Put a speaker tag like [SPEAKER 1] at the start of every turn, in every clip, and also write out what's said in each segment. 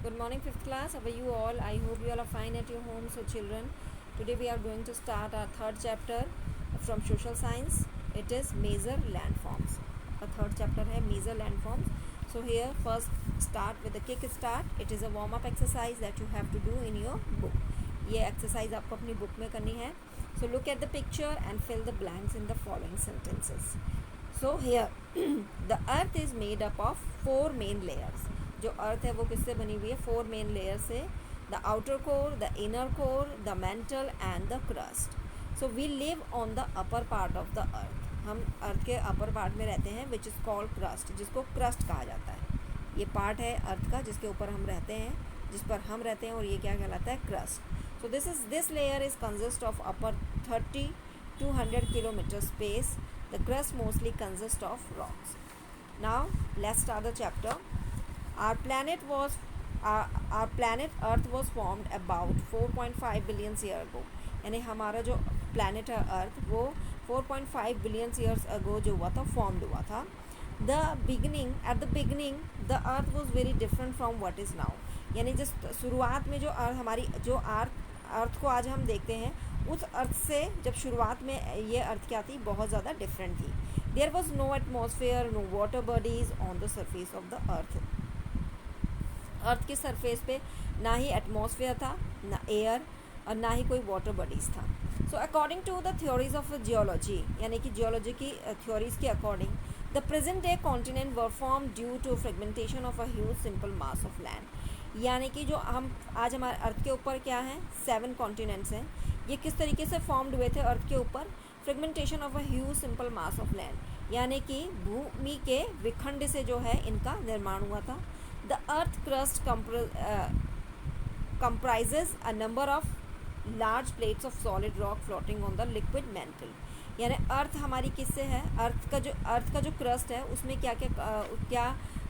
[SPEAKER 1] Good morning, 5th class. How are you all? I hope you all are fine at your home. So children, today we are going to start our third chapter from social science. It is major landforms. Our third chapter है major landforms. So here first start with the kick start. It is a warm up exercise that you have to do in your book. ये exercise आपको अपनी book में करनी है. So look at the picture and fill the blanks in the following sentences. So here the earth is made up of 4 main layers. जो अर्थ है वो किससे बनी हुई है? 4 मेन लेयर से. The outer core, the inner core, the mantle and the crust. So we live on the upper part of the earth. हम earth के अपर पार्ट में रहते हैं विच इज़ कॉल्ड क्रस्ट, जिसको क्रस्ट कहा जाता है. ये पार्ट है अर्थ का जिसके ऊपर हम रहते हैं, जिस पर हम रहते हैं, और ये क्या कहलाता है? Crust. So this layer is consist of upper 30 to 100 kilometer space. The crust mostly consists of rocks. Now let's start the chapter. Our planet Earth was formed about 4.5 billion years ago. यानी हमारा जो planet है अर्थ वो 4.5 billion years ago जो हुआ था, formed हुआ था. At the beginning the earth was very different from what is now. यानी जिस शुरुआत में जो हमारी जो अर्थ को आज हम देखते हैं, उस अर्थ से जब शुरुआत में ये अर्थ क्या थी, बहुत ज़्यादा डिफरेंट थी. There was no atmosphere, no water bodies on the surface of the earth. अर्थ के सरफेस पे ना ही एटमॉस्फेयर था, ना एयर, और ना ही कोई वाटर बॉडीज़ था. So according to the theories of geology, यानी कि जियोलॉजी की थ्योरीज के according, the present day continent were form due to fragmentation of a huge simple mass of land. यानी कि जो हम आज हमारे अर्थ के ऊपर क्या है, 7 कॉन्टिनेंट्स हैं. ये किस तरीके से फॉर्म्ड हुए थे अर्थ के ऊपर? Fragmentation of a huge simple mass of land, यानी कि भूमि के विखंड से जो है इनका निर्माण हुआ था. The earth crust comprises a number of large plates of solid rock floating on the liquid mantle. यानी अर्थ हमारी किससे है? अर्थ का जो क्रस्ट है उसमें क्या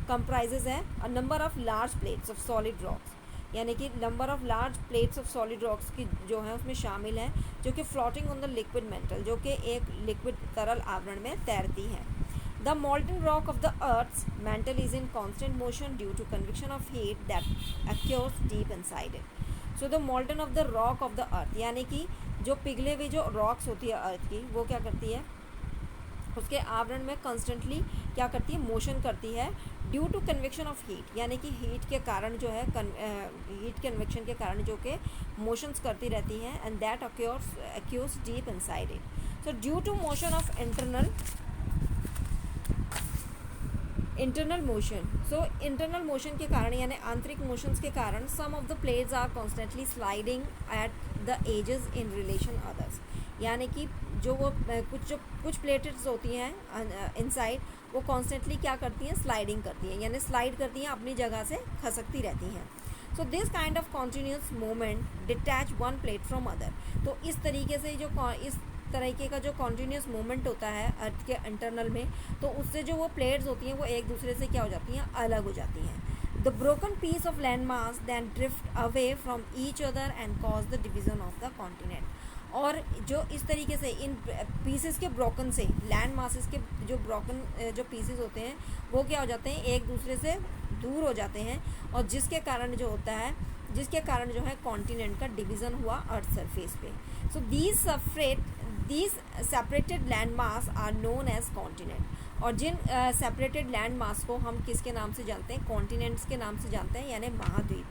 [SPEAKER 1] कंप्राइजेज है? A number of large plates of solid rocks, यानी कि number of large plates of solid rocks की जो है उसमें शामिल है, जो कि floating on the liquid mental, जो कि एक लिक्विड तरल आवरण में तैरती हैं. The molten rock of the Earth's mantle is in constant motion due to convection of heat that occurs deep inside it. So the molten of the rock of the Earth, यानी कि जो पिघले हुए जो रॉक्स होती है अर्थ की, वो क्या करती है? उसके आवरण में कॉन्स्टेंटली क्या करती है? मोशन करती है. Due to convection of heat, यानी कि हीट के कारण जो है हीट कन्वेक्शन के कारण जो कि मोशंस करती रहती हैं, and that occurs deep inside it. So due to motion of internal motion, so internal motion के कारण यानी आंतरिक मोशंस के कारण some of the plates are constantly sliding at the edges in relation others. यानी कि जो कुछ प्लेट्स होती हैं इनसाइड, वो कॉन्स्टेंटली क्या करती हैं? स्लाइडिंग करती हैं, यानी स्लाइड करती हैं, अपनी जगह से खसकती रहती हैं. So this kind of continuous movement detach one plate from other. तो इस तरीके से इस तरीके का जो कॉन्टीन्यूस मूवमेंट होता है अर्थ के इंटरनल में, तो उससे जो वो प्लेट्स होती हैं वो एक दूसरे से क्या हो जाती हैं? अलग हो जाती हैं. The broken piece of land mass then drift away from each other and cause the division of the continent. और जो इस तरीके से इन पीसेस के ब्रोकन से, लैंड मासेस के जो ब्रोकन जो पीसेस होते हैं वो क्या हो जाते हैं? एक दूसरे से दूर हो जाते हैं, और जिसके कारण जो है कॉन्टिनेंट का डिवीज़न हुआ अर्थ सरफेस पे. सो these separated land mass are known as continent. और जिन separated land mass को हम किसके नाम से जानते हैं? continents के नाम से जानते हैं, यानी महाद्वीप.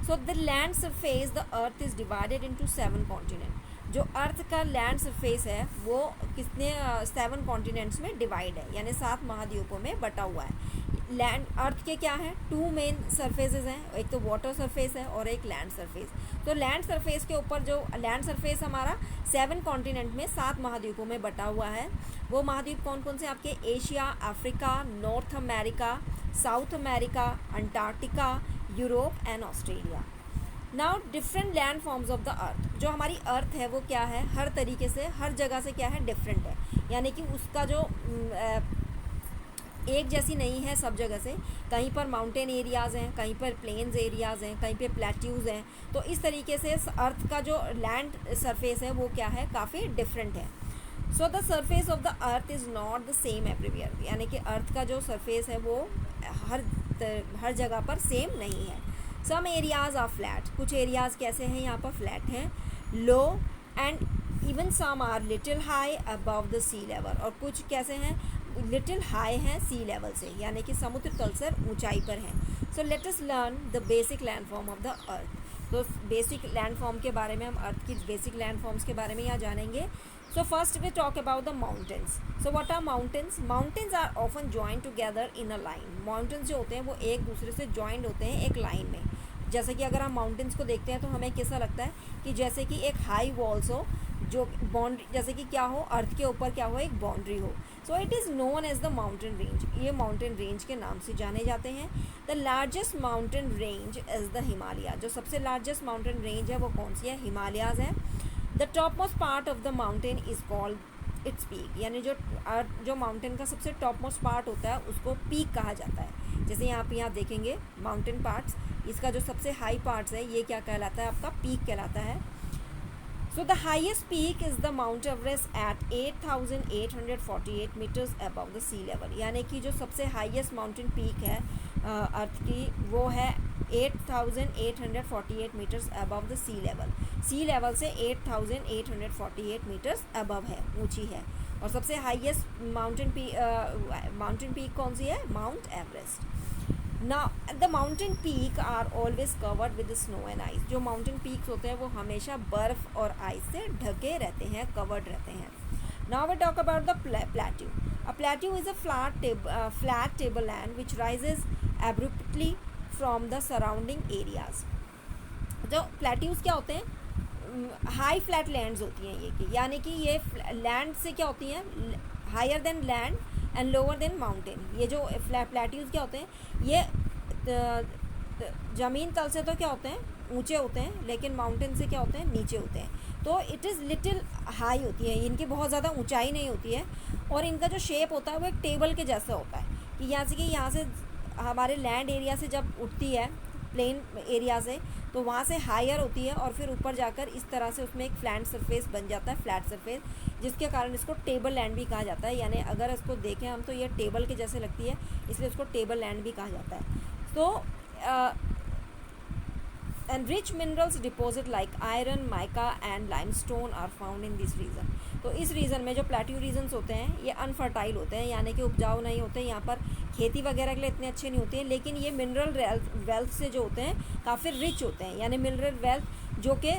[SPEAKER 1] So the land surface the earth is divided into 7 continents. जो अर्थ का लैंड सरफेस है वो कितने 7 कॉन्टिनेंट्स में डिवाइड है, यानी 7 महाद्वीपों में बटा हुआ है. लैंड अर्थ के क्या है? 2 मेन सरफेसेस हैं, एक तो वाटर सरफेस है और एक लैंड सरफेस. तो लैंड सरफेस के ऊपर जो लैंड सरफेस हमारा 7 कॉन्टिनेंट में 7 महाद्वीपों में बटा हुआ है. वो महाद्वीप कौन कौन से? आपके Asia, Africa, north America, south America, Antarctica, Europe and Australia. Now different land forms of the अर्थ. जो हमारी अर्थ है वो क्या है? हर तरीके से, हर जगह से क्या है? डिफरेंट है, यानी कि उसका जो एक जैसी नहीं है सब जगह से. कहीं पर माउंटेन एरियाज़ हैं, कहीं पर प्लेन्स एरियाज़ हैं, कहीं पे प्लेट्यूज़ हैं. तो इस तरीके से अर्थ का जो लैंड सरफेस है वो क्या है? काफ़ी डिफरेंट है. So the surface of the earth is not the same everywhere, यानी कि अर्थ का जो सरफेस है वो हर जगह पर सेम नहीं है. सम एरियाज आर फ्लैट, कुछ एरियाज कैसे हैं यहाँ पर फ्लैट हैं, low and even some are little high above the sea level, और कुछ कैसे हैं, लिटिल हाई हैं सी लेवल से, यानी कि समुद्र तल से ऊंचाई पर हैं. So let us learn the basic land form of the अर्थ. तो बेसिक लैंड फॉर्म के बारे में हम अर्थ की बेसिक लैंड फॉर्म्स के बारे में यहाँ जानेंगे. So first we talk about the mountains. So what are mountains? Mountains are often joined together in a line. Mountains जो होते हैं वो एक दूसरे से joined होते हैं एक लाइन में. जैसे कि अगर हम माउंटेन्स को देखते हैं तो हमें कैसा लगता है कि जैसे कि एक हाई वॉल्स हो, जो बाउंड्री, जैसे कि क्या हो, अर्थ के ऊपर क्या हो, एक बाउंड्री हो. So it is known as the mountain range. ये माउंटेन रेंज के नाम से जाने जाते हैं. The largest mountain range is the Himalaya. जो सबसे लार्जेस्ट माउंटेन रेंज है वो कौन सी है, हिमालयाज़ है. The top most part of the mountain is called its peak. यानी जो माउंटेन का सबसे टॉप मोस्ट पार्ट होता है उसको पीक कहा जाता है. जैसे यहाँ पे आप देखेंगे माउंटेन पार्ट्स, इसका जो सबसे हाई पार्ट्स है ये क्या कहलाता है, आपका पीक कहलाता है. So the highest peak is the Mount Everest at 8,848 metres above the sea level. यानी कि जो सबसे हाईएस्ट माउंटेन पीक है अर्थ की वो है 8,848 metres above the sea level. Sea level से 8,848 मीटर्स अबव है, ऊंची है. और सबसे हाईएस्ट माउंटेन पीक कौन सी है, Mount Everest. Now the mountain peak are always covered with snow and ice. जो माउंटेन पीक्स होते हैं वो हमेशा बर्फ़ और आइस से ढके रहते हैं, कवर्ड रहते हैं. Now we talk about the plateau. A plateau is a flat tableland which rises abruptly from the surrounding areas. जो प्लेट्यूज क्या होते हैं, हाई फ्लैट लैंड्स होती हैं ये कि, यानी कि ये लैंड से क्या होती हैं, higher than land and lower than mountain. ये जो प्लेट्यूज क्या होते हैं, ये ज़मीन तल से तो क्या होते हैं, ऊंचे होते हैं, लेकिन माउंटेन से क्या होते हैं, नीचे होते हैं. तो इट इज़ लिटिल हाई होती है, इनकी बहुत ज़्यादा ऊंचाई नहीं होती है, और इनका जो शेप होता है वो एक टेबल के जैसा होता है. कि यहाँ से हमारे लैंड एरिया से जब उठती है प्लेन एरिया से, तो वहाँ से हायर होती है और फिर ऊपर जाकर इस तरह से उसमें एक फ्लैट सरफेस बन जाता है, फ्लैट सरफेस, जिसके कारण इसको टेबल लैंड भी कहा जाता है. यानी अगर इसको देखें हम तो ये टेबल के जैसे लगती है, इसलिए इसको टेबल लैंड भी कहा जाता है. तो and rich minerals deposit like iron, mica and limestone are found in this region. तो इस रीजन में जो प्लेट्यू रीजन्स होते हैं ये अनफर्टाइल होते हैं, यानी कि उपजाऊ नहीं होते हैं. यहाँ पर खेती वगैरह के लिए इतने अच्छे नहीं होते हैं, लेकिन ये मिनरल वेल्थ से जो होते हैं काफ़ी रिच होते हैं. यानी मिनरल वेल्थ जो कि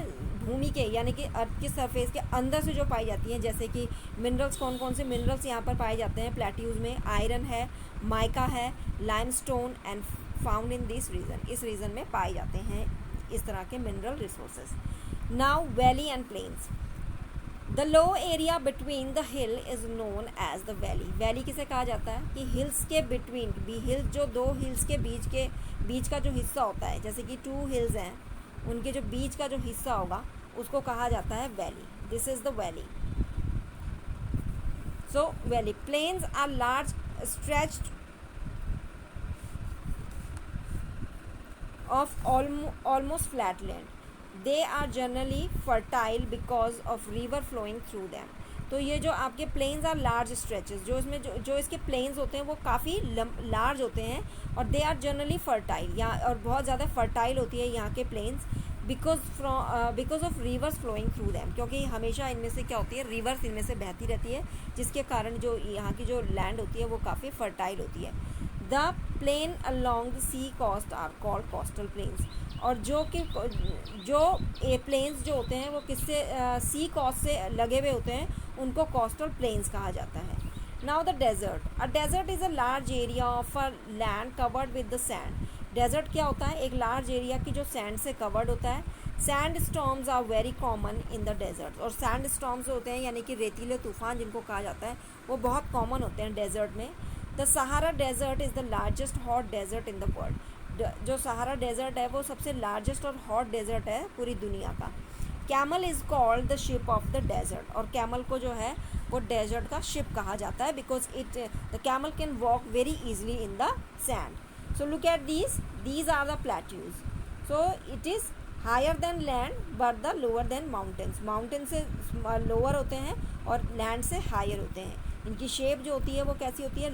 [SPEAKER 1] भूमि के, यानी कि अर्थ के सरफेस के अंदर से जो पाई जाती हैं. जैसे कि मिनरल्स, कौन कौन से मिनरल्स यहाँ पर पाए जाते हैं प्लेट्यूज़ में, आयरन है, माइका है, limestone and found in this region. इस रीजन में पाए जाते हैं इस तरह के mineral resources. Now valley and plains. The low area between the hill is known as the valley. Valley किसे कहा जाता है कि हिल्स के बिटवीन, हिल्स जो दो हिल्स के बीच का जो हिस्सा होता है, जैसे कि टू हिल्स हैं उनके जो बीच का जो हिस्सा होगा उसको कहा जाता है valley. This is the valley. So valley. Plains are large stretched of almost flat land. They are generally fertile because of river flowing through them. तो ये जो आपके प्लेन्स आर लार्ज स्ट्रेचेस, जो इसमें जो इसके प्लेन्स होते हैं वो काफ़ी लार्ज होते हैं, और दे आर जनरली फर्टाइल, यहाँ और बहुत ज़्यादा फर्टाइल होती है यहाँ के plains, because of rivers flowing through them. क्योंकि हमेशा इनमें से क्या होती है, रिवर्स इनमें से बहती रहती है, जिसके कारण जो यहाँ की जो लैंड होती है वो काफ़ी फर्टाइल होती है. The plain along the sea coast are called coastal plains. और जो प्लेन्स जो होते हैं वो किससे, सी कोस्ट से लगे हुए होते हैं, उनको कोस्टल प्लेन्स कहा जाता है. Now the desert. A desert is a large area of a land covered with the sand. Desert क्या होता है, एक लार्ज एरिया की जो सैंड से कवर्ड होता है. Sand storms are very common in the desert. और सैंड स्टॉर्म्स होते हैं यानी कि रेतीले तूफान जिनको कहा जाता है, वो बहुत कॉमन होते हैं डेजर्ट में. The Sahara desert is the largest hot desert in the world. जो सहारा डेजर्ट है वो सबसे लार्जेस्ट और हॉट डेजर्ट है पूरी दुनिया का. Camel is called the ship of the desert. और कैमल को जो है वो डेजर्ट का शिप कहा जाता है, because the camel can walk very easily in the sand. So look at these are the plateaus. So it is higher than land but the lower than mountains. Mountain से लोअर होते हैं और land से higher होते हैं. इनकी shape जो होती है वो कैसी होती है,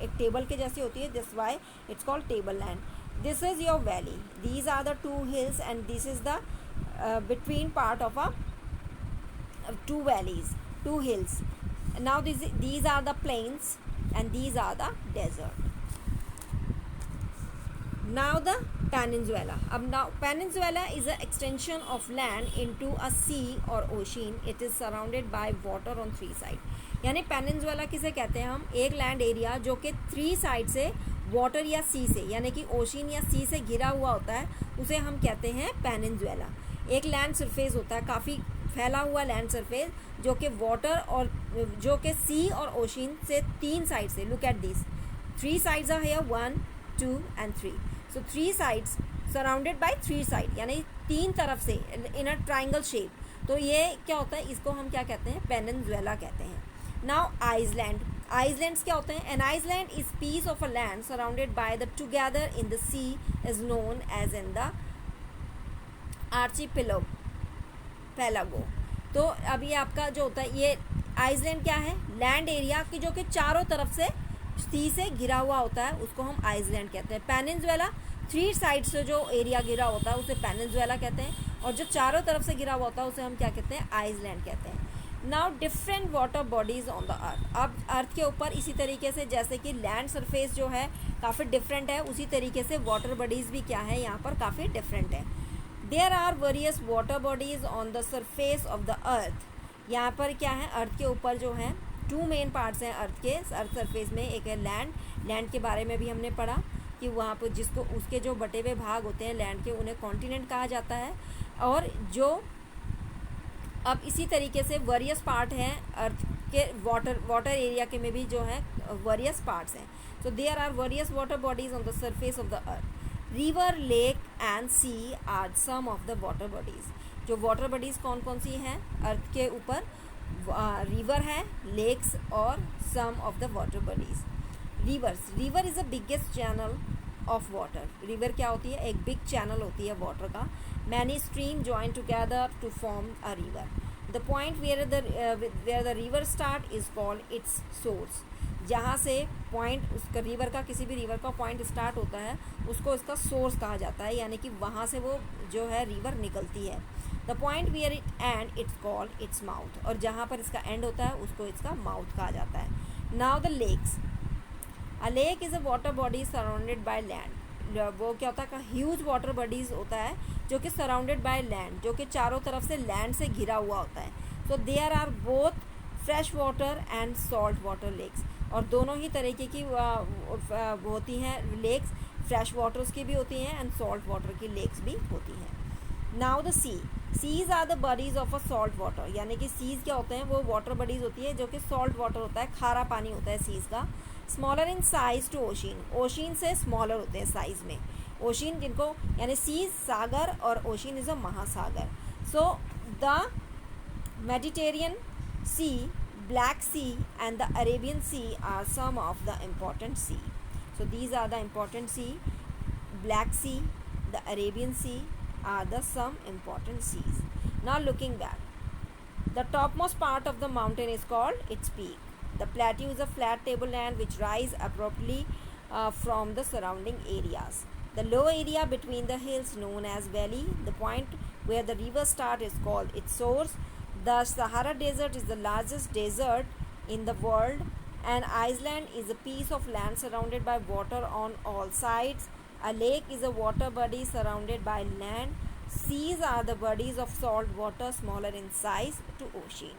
[SPEAKER 1] एक टेबल के जैसी होती है. This why it's called table land. this is your valley. These are the two hills, and this is the between part of a two valleys, two hills. Now these are the plains, and these are the desert. Now the peninsula. Now peninsula is an extension of land into a sea or ocean. It is surrounded by water on three sides. यानी peninsula किसे कहते हैं हम? एक land area जो कि three side से water या सी से, यानी कि ओशन या सी से घिरा हुआ होता है, उसे हम कहते हैं पेनिनसुला. एक लैंड सरफेस होता है, काफ़ी फैला हुआ लैंड सरफेस, जो कि वाटर और जो कि सी और ओशन से तीन साइड से. Look at this, three sides are here, 1 2 and 3. So three sides surrounded by three side, यानी तीन तरफ से इन अ ट्राइंगल शेप. तो ये क्या होता है? इसको हम क्या कहते हैं? पेनिनसुला कहते हैं. Now Iceland. आइसलैंड्स क्या होते हैं? An island is piece of a land surrounded by the together in the sea is known as in the archipelago. तो अभी आपका जो होता है, ये आइसलैंड क्या है? लैंड एरिया की जो कि चारों तरफ से सी से घिरा हुआ होता है, उसको हम आइसलैंड कहते हैं. पेनिनसुला थ्री साइड से जो एरिया घिरा होता है उसे पेनिनसुला कहते हैं, और जो चारों तरफ से घिरा हुआ होता है उसे हम क्या कहते हैं? आइसलैंड कहते हैं. Now different water bodies on the earth. अब अर्थ के ऊपर इसी तरीके से जैसे कि लैंड सरफेस जो है काफ़ी डिफरेंट है, उसी तरीके से वाटर बॉडीज़ भी क्या है यहाँ पर काफ़ी डिफरेंट है. There are various water bodies on the surface of the earth. यहाँ पर क्या है? अर्थ के ऊपर जो है टू मेन पार्ट्स हैं अर्थ के. अर्थ सरफेस में एक है लैंड. लैंड के बारे में भी हमने पढ़ा कि वहाँ पर जिसको उसके जो बटे हुए भाग होते हैं लैंड के, उन्हें कॉन्टिनेंट कहा जाता है. और जो अब इसी तरीके से वेरियस पार्ट हैं अर्थ के, वाटर एरिया के में भी जो है वेरियस पार्ट्स हैं. So there are various water bodies on the surface of the earth. River, lake and sea are some of the water bodies. जो वाटर बॉडीज कौन कौन सी हैं अर्थ के ऊपर? रिवर है, लेक्स और some of the water bodies. Rivers. River is the biggest channel of water. River क्या होती है? एक बिग चैनल होती है वाटर का. Many stream join together to form a river. The point where the river start is called its source. जहाँ से point उसका रिवर का, किसी भी रिवर का पॉइंट स्टार्ट होता है, उसको इसका सोर्स कहा जाता है, यानी कि वहाँ से वो जो है रिवर निकलती है. The point where it end it's called its mouth. और जहाँ पर इसका एंड होता है उसको इसका माउथ कहा जाता है. Now the lakes. A lake is a water body surrounded by land. वो क्या होता है? ह्यूज वाटर बॉडीज होता है जो कि सराउंडेड बाय लैंड, जो कि चारों तरफ से लैंड से घिरा हुआ होता है. So there are both fresh water and salt water lakes. और दोनों ही तरीके की होती हैं लेक्स. फ्रेश वाटर्स की भी होती हैं एंड सॉल्ट वाटर की लेक्स भी होती हैं. Now the sea. Seas are the bodies of a salt water. यानी कि सीज क्या होते हैं? वो वाटर बॉडीज होती है जो कि सॉल्ट वाटर होता है, खारा पानी होता है सीज का. Smaller in size to ocean. Ocean से स्मॉलर होते हैं साइज में. ओशिन जिनको यानी सीज सागर और ओशिन इज़ अ महासागर. So the Mediterranean Sea, Black Sea and the Arabian Sea are some of the important sea. So these are the important sea. Black Sea, the Arabian Sea are the some important seas. Now looking back, the topmost part of the mountain is called its peak. The plateau is a flat tableland which rise abruptly from the surrounding areas. The low area between the hills known as valley. The point where the river start is called its source. The Sahara Desert is the largest desert in the world. An island is a piece of land surrounded by water on all sides. A lake is a water body surrounded by land. Seas are the bodies of salt water smaller in size to ocean.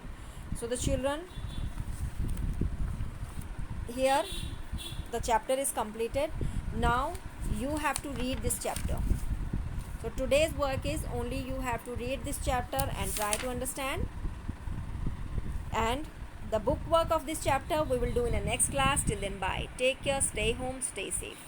[SPEAKER 1] So the children, here the chapter is completed. Now you have to read this chapter. So today's work is only you have to read this chapter and try to understand. And the book work of this chapter we will do in the next class. Till then, bye. Take care, stay home, stay safe.